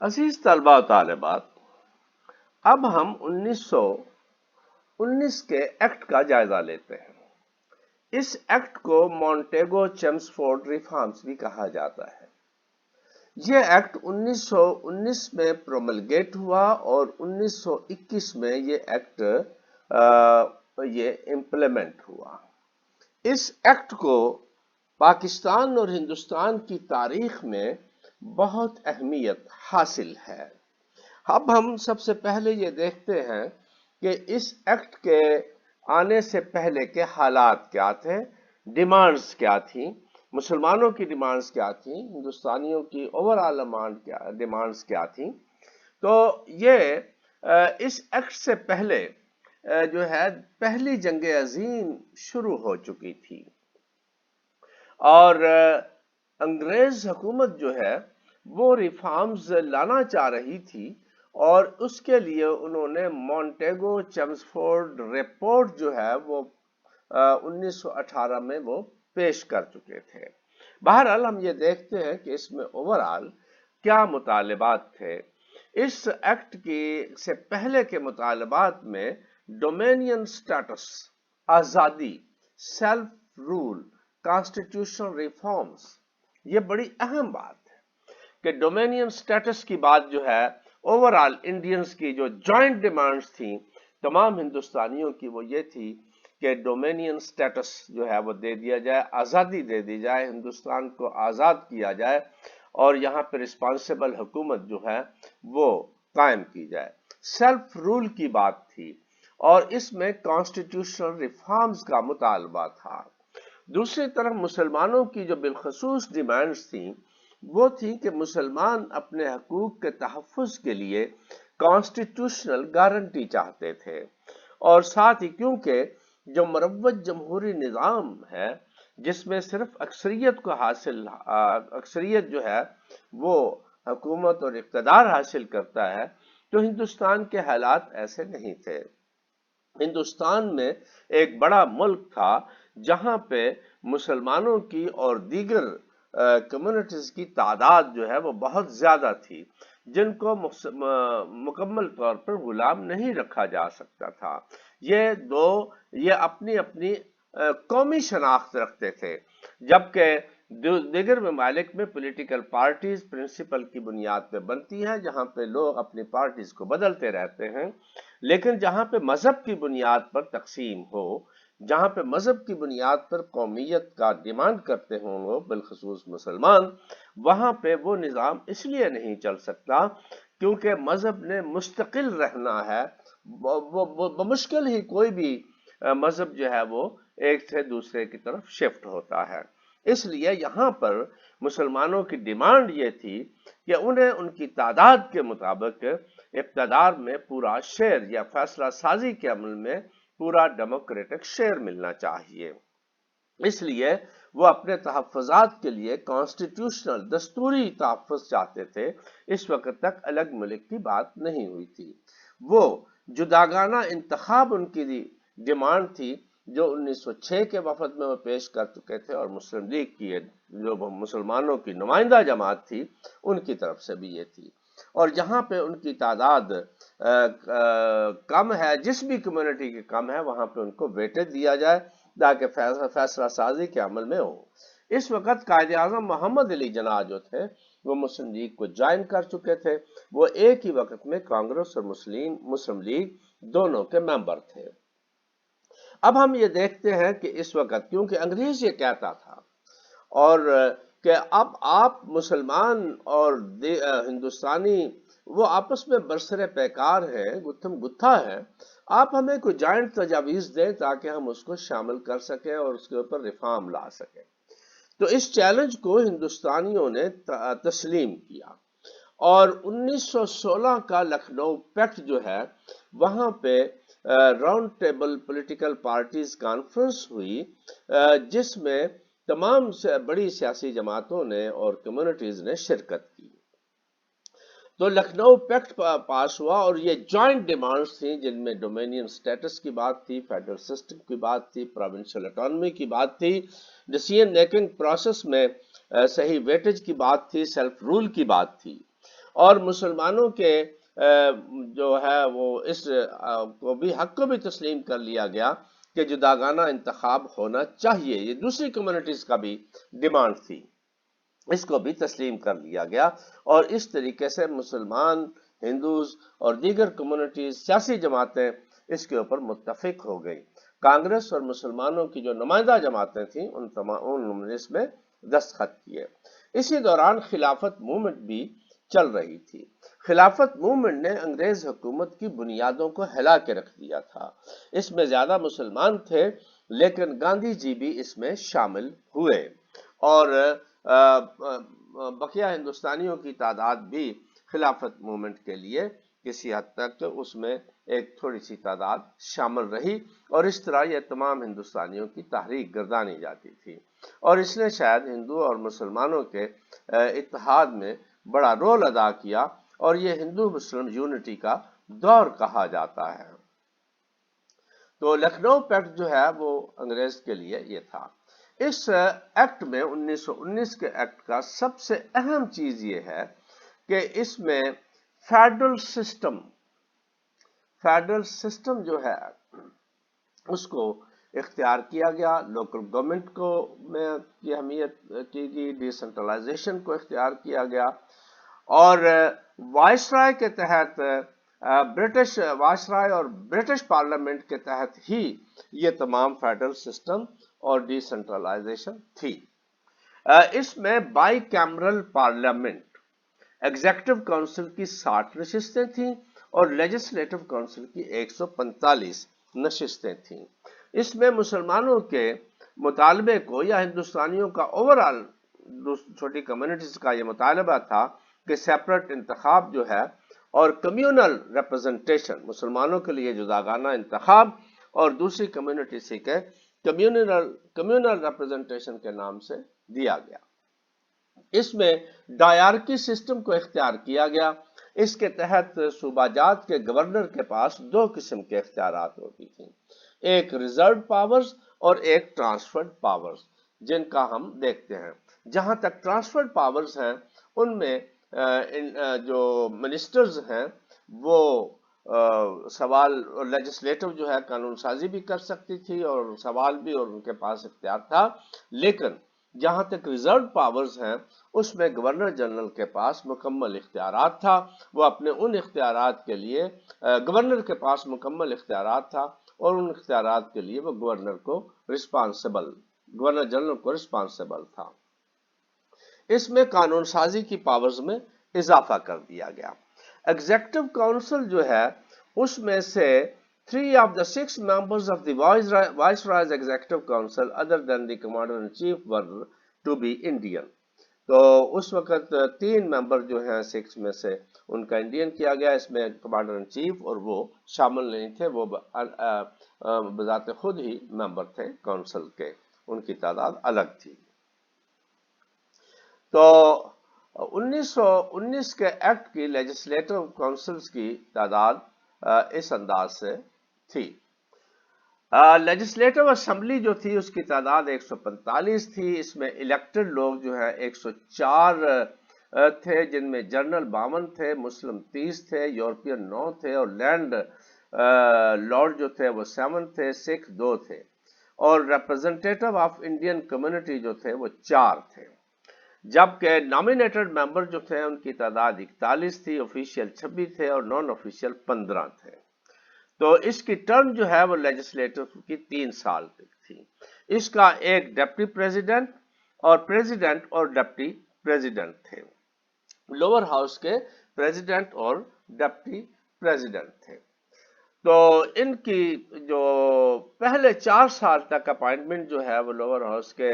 عزیز طلباء و طالبات، اب ہم 1919 کے ایکٹ کا جائزہ لیتے ہیں۔ اس ایکٹ کو مونٹیگو چیمسفورڈ ریفارمز بھی کہا جاتا ہے۔ یہ ایکٹ 1919 میں پروملگیٹ ہوا اور 1921 میں یہ ایکٹ امپلیمنٹ ہوا۔ اس ایکٹ کو پاکستان اور ہندوستان کی تاریخ میں بہت اہمیت حاصل ہے۔ اب ہم سب سے پہلے یہ دیکھتے ہیں کہ اس ایکٹ کے آنے سے پہلے کے حالات کیا تھے، ڈیمانڈز کیا تھیں، مسلمانوں کی ڈیمانڈز کیا تھیں، ہندوستانیوں کی اوورآل ڈیمانڈز کیا تھیں۔ تو یہ اس ایکٹ سے پہلے جو ہے پہلی جنگ عظیم شروع ہو چکی تھی اور انگریز حکومت جو ہے وہ ریفارمز لانا چاہ رہی تھی، اور اس کے لیے انہوں نے مونٹیگو چیمسفورڈ رپورٹ جو ہے وہ 1918 میں وہ پیش کر چکے تھے۔ بہرحال ہم یہ دیکھتے ہیں کہ اس میں اوورآل کیا مطالبات تھے۔ اس ایکٹ کی سے پہلے کے مطالبات میں ڈومینین سٹیٹس، آزادی، سیلف رول، کانسٹیٹیوشنل ریفارمز، یہ بڑی اہم بات ہے کہ ڈومینین سٹیٹس کی بات جو ہے اوورآل انڈینز کی جو جوائنٹ ڈیمانڈز تھیں تمام ہندوستانیوں کی، وہ یہ تھی کہ ڈومینین سٹیٹس جو ہے وہ دے دیا جائے، آزادی دے دی جائے، ہندوستان کو آزاد کیا جائے اور یہاں پہ رسپانسیبل حکومت جو ہے وہ قائم کی جائے۔ سیلف رول کی بات تھی اور اس میں کانسٹیٹیوشنل ریفارمز کا مطالبہ تھا۔ دوسری طرف مسلمانوں کی جو بالخصوص ڈیمانڈز تھیں وہ تھی کہ مسلمان اپنے حقوق کے تحفظ کے لیے کانسٹیٹیوشنل گارنٹی چاہتے تھے، اور ساتھ ہی کیونکہ جو مروج جمہوری نظام ہے جس میں صرف اکثریت جو ہے وہ حکومت اور اقتدار حاصل کرتا ہے، تو ہندوستان کے حالات ایسے نہیں تھے۔ ہندوستان میں ایک بڑا ملک تھا جہاں پہ مسلمانوں کی اور دیگر کمیونٹیز کی تعداد جو ہے وہ بہت زیادہ تھی، جن کو مکمل طور پر غلام نہیں رکھا جا سکتا تھا۔ یہ اپنی اپنی قومی شناخت رکھتے تھے، جبکہ دیگر ممالک میں پولیٹیکل پارٹیز پرنسپل کی بنیاد پہ بنتی ہیں، جہاں پہ لوگ اپنی پارٹیز کو بدلتے رہتے ہیں، لیکن جہاں پہ مذہب کی بنیاد پر تقسیم ہو، جہاں پہ مذہب کی بنیاد پر قومیت کا ڈیمانڈ کرتے ہوں لوگ بالخصوص مسلمان، وہاں پہ وہ نظام اس لیے نہیں چل سکتا کیونکہ مذہب نے مستقل رہنا ہے۔ بمشکل ہی کوئی بھی مذہب جو ہے وہ ایک سے دوسرے کی طرف شفٹ ہوتا ہے۔ اس لیے یہاں پر مسلمانوں کی ڈیمانڈ یہ تھی کہ انہیں ان کی تعداد کے مطابق اقتدار میں پورا شیئر یا فیصلہ سازی کے عمل میں پورا ڈیموکریٹک شیئر ملنا چاہیے۔ اس لیے وہ اپنے تحفظات کے لیے کانسٹیٹیوشنل دستوری تحفظ چاہتے تھے۔ اس وقت تک الگ ملک کی بات نہیں ہوئی تھی۔ وہ جداگانہ انتخاب ان کی ڈیمانڈ تھی جو 1906 کے وفد میں وہ پیش کر چکے تھے، اور مسلم لیگ کی جو مسلمانوں کی نمائندہ جماعت تھی ان کی طرف سے بھی یہ تھی۔ اور جہاں پہ ان کی تعداد کم ہے، جس بھی کمیونٹی کی کم ہے، وہاں پہ ان کو ویٹیج دیا جائے تاکہ فیصلہ سازی کے عمل میں ہو۔ اس وقت قائد اعظم محمد علی جناح جو تھے وہ مسلم لیگ کو جوائن کر چکے تھے۔ وہ ایک ہی وقت میں کانگریس اور مسلم لیگ دونوں کے ممبر تھے۔ اب ہم یہ دیکھتے ہیں کہ اس وقت کیونکہ انگریز یہ کہتا تھا اور کہ اب آپ مسلمان اور ہندوستانی وہ آپس میں برسر پیکار ہیں، گتھم گتھا ہے، آپ ہمیں کوئی جوائنٹ تجاویز دیں تاکہ ہم اس کو شامل کر سکیں اور اس کے اوپر ریفارم لا سکیں۔ تو اس چیلنج کو ہندوستانیوں نے تسلیم کیا، اور 1916 کا لکھنؤ پیکٹ جو ہے وہاں پہ round table political parties conference ہوئی، جس میں تمام بڑی سیاسی جماعتوں نے اور کمیونٹیز نے شرکت کی۔ تو لکھنؤ پیکٹ پاس ہوا، اور یہ جوائنٹ ڈیمانڈز تھیں جن میں ڈومینین سٹیٹس کی بات تھی، فیڈرل سسٹم کی بات تھی، پروونشل اٹانومی کی بات تھی، ڈیسیژن میکنگ پروسیس میں صحیح ویٹیج کی بات تھی، سیلف رول کی بات تھی۔ اور مسلمانوں کے جو ہے وہ اس کو بھی حق کو بھی تسلیم کر لیا گیا کہ جداگانہ انتخاب ہونا چاہیے. یہ دوسری کمیونٹیز کا بھی ڈیمانڈ تھی، اس کو بھی تسلیم کر لیا گیا، اور اس طریقے سے مسلمان، ہندوز اور دیگر کمیونٹیز، سیاسی جماعتیں اس کے اوپر متفق ہو گئی. کانگریس اور مسلمانوں کی جو نمائندہ جماعتیں تھیں انہوں نے اس میں دستخط کیے. اسی دوران خلافت موومنٹ بھی چل رہی تھی. خلافت موومنٹ نے انگریز حکومت کی بنیادوں کو ہلا کے رکھ دیا تھا. اس میں زیادہ مسلمان تھے، لیکن گاندھی جی بھی اس میں شامل ہوئے، اور بقیہ ہندوستانیوں کی تعداد بھی خلافت موومنٹ کے لیے کسی حد تک اس میں ایک تھوڑی سی تعداد شامل رہی، اور اس طرح یہ تمام ہندوستانیوں کی تحریک گردانی جاتی تھی، اور اس نے شاید ہندو اور مسلمانوں کے اتحاد میں بڑا رول ادا کیا، اور یہ ہندو مسلم یونٹی کا دور کہا جاتا ہے. تو لکھنؤ پیکٹ جو ہے وہ انگریز کے لیے یہ تھا. اس ایکٹ میں 1919 کے ایکٹ کا سب سے اہم چیز یہ ہے کہ اس میں فیڈرل سسٹم جو ہے اس کو اختیار کیا گیا. لوکل گورنمنٹ کو میں کی اہمیت کی گئی، ڈی سینٹرلائزیشن کو اختیار کیا گیا، اور وائسرائے کے تحت برٹش وائسرائے اور برٹش پارلیمنٹ کے تحت ہی یہ تمام فیڈرل سسٹم اور ڈی سینٹرلائزیشن تھی. اس میں by cameral parliament, executive council کی 60 نشستیں تھیں اور لیجسلیٹو کونسل کی 145 نشستیں تھیں. اس میں مسلمانوں کے مطالبے کو، یا ہندوستانیوں کا اوورال چھوٹی کمیونٹیز کا یہ مطالبہ تھا کہ سیپریٹ انتخاب جو ہے اور کمیونل ریپرزنٹیشن، مسلمانوں کے لیے جداگانہ انتخاب اور دوسری کمیونٹی کے کمیونل ریپرزنٹیشن کے نام سے دیا گیا. اس میں ڈائرکی سسٹم کو اختیار کیا گیا. اس کے تحت صوبہ جات کے گورنر کے پاس 2 قسم کے اختیارات ہوتی تھیں، ایک ریزروڈ پاورز اور ایک ٹرانسفرڈ پاورز، جن کا ہم دیکھتے ہیں. جہاں تک ٹرانسفرڈ پاورز ہیں ان میں جو منسٹرز ہیں وہ سوال، لیجسلیٹو جو ہے قانون سازی بھی کر سکتی تھی اور سوال بھی، اور ان کے پاس اختیار تھا. لیکن جہاں تک ریزروڈ پاورز ہیں اس میں گورنر جنرل کے پاس مکمل اختیارات تھا. وہ اپنے ان اختیارات کے لیے گورنر کے پاس مکمل اختیارات تھا، اور ان اختیارات کے لیے وہ گورنر جنرل کو رسپانسبل تھا. اس میں قانون سازی کی پاورز میں اضافہ کر دیا گیا. ایگزیکٹو کونسل جو ہے اس میں سے 3 of the 6 members of the Viceroy's Executive Council other than the Commander-in-Chief were to be Indian. تو اس وقت 3 ممبر جو ہیں 6 میں سے ان کا انڈین کیا گیا. اس میں کمانڈر ان چیف اور وہ شامل نہیں تھے، وہ بذات خود ہی ممبر تھے کونسل کے، ان کی تعداد الگ تھی. تو 1919 کے ایکٹ کی لیجسلیٹو کونسلز کی تعداد اس انداز سے تھی. لیجسلیٹو اسمبلی جو تھی اس کی تعداد 145 تھی. اس میں الیکٹڈ لوگ جو ہیں 104 تھے، جن میں جنرل 52 تھے، مسلم 30 تھے، یورپین 9 تھے، اور لینڈ لارڈ جو تھے وہ 7 تھے، سکھ 2 تھے، اور ریپرزنٹیٹو آف انڈین کمیونٹی جو تھے وہ 4 تھے. جبکہ نامینیٹڈ ممبر جو تھے ان کی تعداد 41 تھی، آفیشیل 26 تھے اور نان آفیشیل 15 تھے. تو اس کی ٹرم جو ہے وہ لیجسلیٹو کی 3 سال تک تھی. اس کا ایک ڈپٹی پریزیڈنٹ اور ڈپٹی پریزیڈنٹ تھے. لوور ہاؤس کے پریزیڈنٹ اور ڈپٹی پریزیڈنٹ تھے. تو ان کی جو پہلے 4 سال تک اپائنٹمنٹ جو ہے وہ لوور ہاؤس کے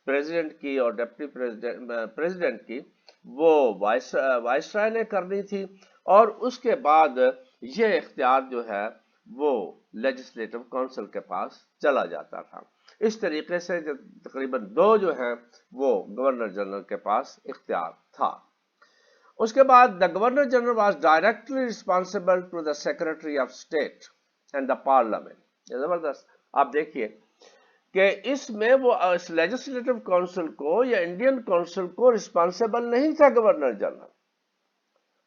پریزیڈنٹ کی اور ڈپٹی پریزیڈنٹ کی وہ وائسرائے نے کرنی تھی، اور اس کے بعد یہ اختیار جو ہے وہ لیجسلیٹو کونسل کے پاس چلا جاتا تھا. اس طریقے سے تقریباً 2 جو ہیں وہ گورنر جنرل کے پاس اختیار تھا. اس کے بعد the governor general was directly responsible to the secretary of state and the parliament. یہ زبردست. آپ دیکھیے کہ اس میں وہ اس لیجسلیٹو کونسل کو یا انڈین کونسل کو رسپانسبل نہیں تھا گورنر جنرل،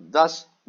10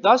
10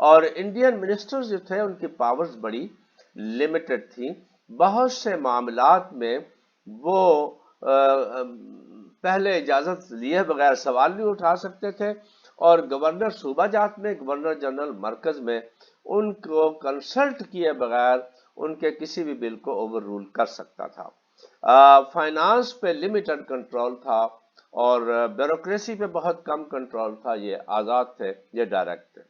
اور انڈین منسٹرز جو تھے ان کی پاورز بڑی لمیٹڈ تھیں. بہت سے معاملات میں وہ پہلے اجازت لیے بغیر سوال نہیں اٹھا سکتے تھے، اور گورنر صوبہ جات میں، گورنر جنرل مرکز میں ان کو کنسلٹ کیے بغیر ان کے کسی بھی بل کو اوور رول کر سکتا تھا. فائنانس پہ لمیٹڈ کنٹرول تھا اور بیوروکریسی پہ بہت کم کنٹرول تھا. یہ آزاد تھے، یہ ڈائریکٹ تھے.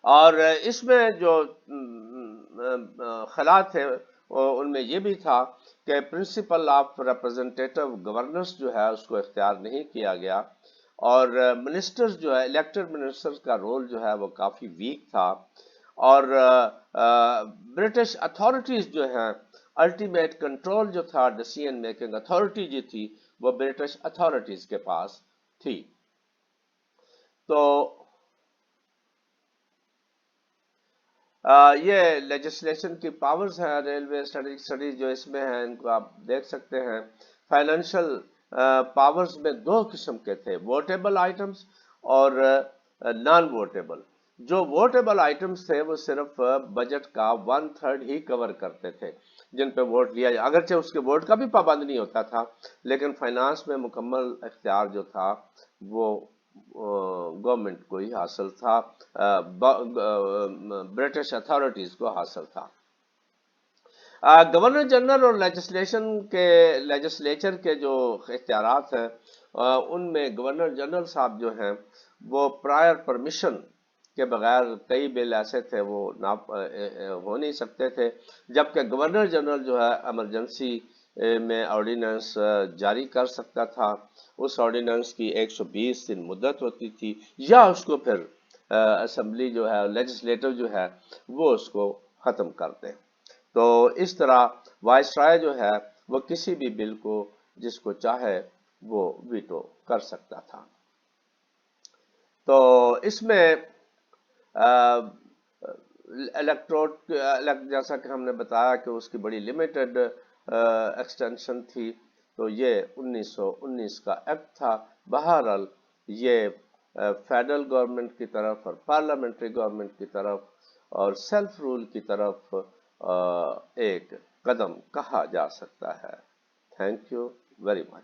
اور اس میں جو خلا تھے ان میں یہ بھی تھا کہ پرنسپل آف ریپرزنٹیٹو گورننس جو ہے اس کو اختیار نہیں کیا گیا، اور منسٹرز جو ہے، الیکٹڈ منسٹرز کا رول جو ہے وہ کافی ویک تھا. اور برٹش اتھارٹیز جو ہیں، الٹیمیٹ کنٹرول جو تھا، ڈیسیژن میکنگ اتھارٹی جو تھی، وہ برٹش اتھارٹیز کے پاس تھی. تو یہ لیجسلیشن کی پاورز ہیں، ریلوے اسٹڈیز جو اس میں ہیں ان کو آپ دیکھ سکتے ہیں. فائنینشیل پاورز میں دو قسم کے تھے، ووٹیبل آئٹمز اور نان ووٹیبل. جو ووٹیبل آئٹمز تھے وہ صرف بجٹ کا 1/3 ہی کور کرتے تھے، جن پہ ووٹ لیا جائے، اگرچہ اس کے ووٹ کا بھی پابند نہیں ہوتا تھا، لیکن فائنانس میں مکمل اختیار جو تھا وہ گورنمنٹ کو ہی حاصل تھا، برٹش اتھارٹیز کو حاصل تھا. گورنر جنرل اور لیجسلیچر کے جو اختیارات ہیں ان میں گورنر جنرل صاحب جو ہیں وہ پرائر پرمیشن کے بغیر کئی بل ایسے تھے وہ ہو نہیں سکتے تھے، جبکہ گورنر جنرل جو ہے ایمرجنسی میں آرڈیننس جاری کر سکتا تھا. اس آرڈیننس کی 120 دن مدت ہوتی تھی، یا اس کو پھر اسمبلی جو ہے، لیجسلیٹر جو ہے وہ اس کو ختم کر دے. تو اس طرح وائسرائے جو ہے وہ کسی بھی بل کو جس کو چاہے وہ ویٹو کر سکتا تھا. تو اس میں الیکٹروٹ جیسا کہ ہم نے بتایا کہ اس کی بڑی لمیٹڈ ایکسٹینشن تھی. تو یہ 1919 کا ایکٹ تھا. بہرحال یہ فیڈرل گورنمنٹ کی طرف اور پارلیمنٹری گورنمنٹ کی طرف اور سیلف رول کی طرف ایک قدم کہا جا سکتا ہے. Thank you very much.